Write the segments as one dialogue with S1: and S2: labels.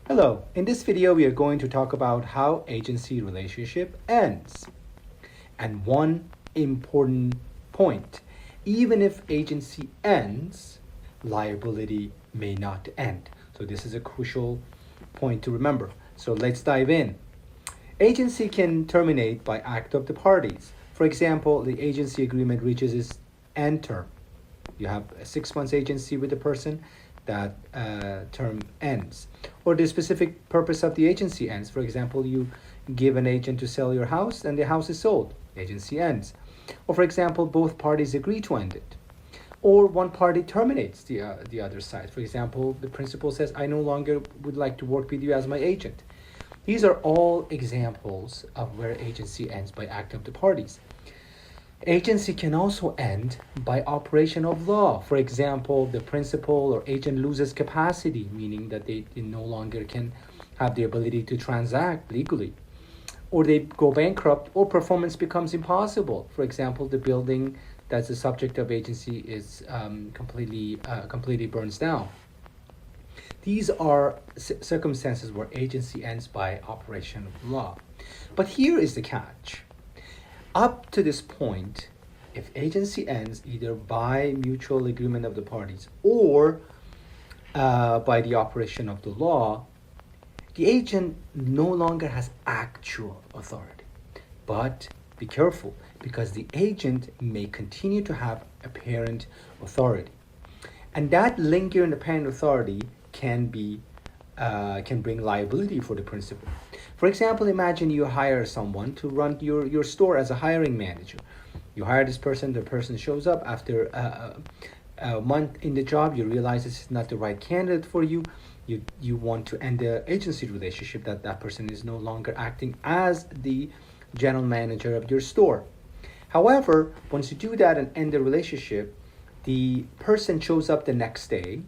S1: Hello, in this video we are going to talk about how agency relationship ends. And one important point, even if agency ends, liability may not end. So this is a crucial point to remember. So let's dive in. Agency can terminate by act of the parties. For example, the agency agreement reaches its end term. You have a 6 months agency with the person, that term ends. Or the specific purpose of the agency ends. For example, you give an agent to sell your house and the house is sold. Agency ends. Or for example, both parties agree to end it. Or one party terminates the other side. For example, the principal says, I no longer would like to work with you as my agent. These are all examples of where agency ends by act of the parties. Agency can also end by operation of law. For example, the principal or agent loses capacity, meaning that they no longer can have the ability to transact legally. Or they go bankrupt, or performance becomes impossible. For example, the building that's the subject of agency is completely burns down. These are circumstances where agency ends by operation of law. But here is the catch. Up to this point, if agency ends either by mutual agreement of the parties or by the operation of the law, the agent no longer has actual authority. But be careful, because the agent may continue to have apparent authority. And that linger in apparent authority can bring liability for the principal. For example, imagine you hire someone to run your store as a hiring manager. You hire this person, the person shows up after a month in the job, you realize this is not the right candidate for you. You want to end the agency relationship, that person is no longer acting as the general manager of your store. However, once you do that and end the relationship, the person shows up the next day,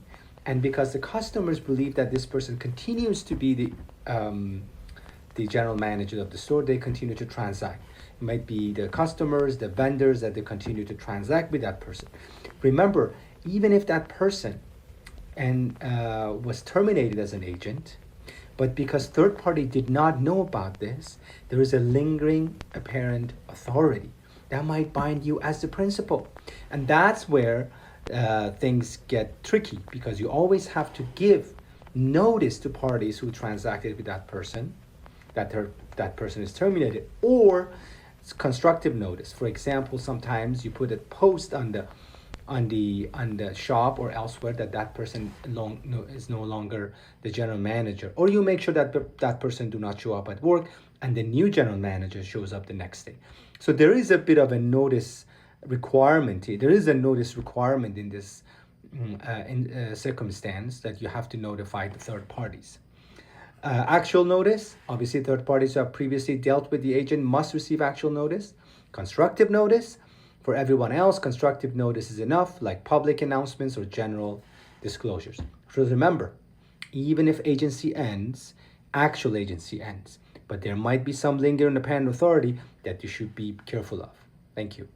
S1: and because the customers believe that this person continues to be the general manager of the store, they continue to transact. It might be the customers, the vendors, that they continue to transact with that person. Remember, even if that person was terminated as an agent, but because third party did not know about this, there is a lingering apparent authority that might bind you as the principal. And that's where things get tricky, because you always have to give notice to parties who transacted with that person, that person is terminated, or constructive notice. For example, sometimes you put a post on the shop or elsewhere that person is no longer the general manager, or you make sure that person do not show up at work and the new general manager shows up the next day. So there is a bit of a notice requirement here. There is a notice requirement in this circumstance, that you have to notify the third parties. Actual notice, obviously third parties who have previously dealt with the agent must receive actual notice. Constructive notice, for everyone else, constructive notice is enough, like public announcements or general disclosures. So remember, even if agency ends, actual agency ends, but there might be some lingering apparent authority that you should be careful of. Thank you.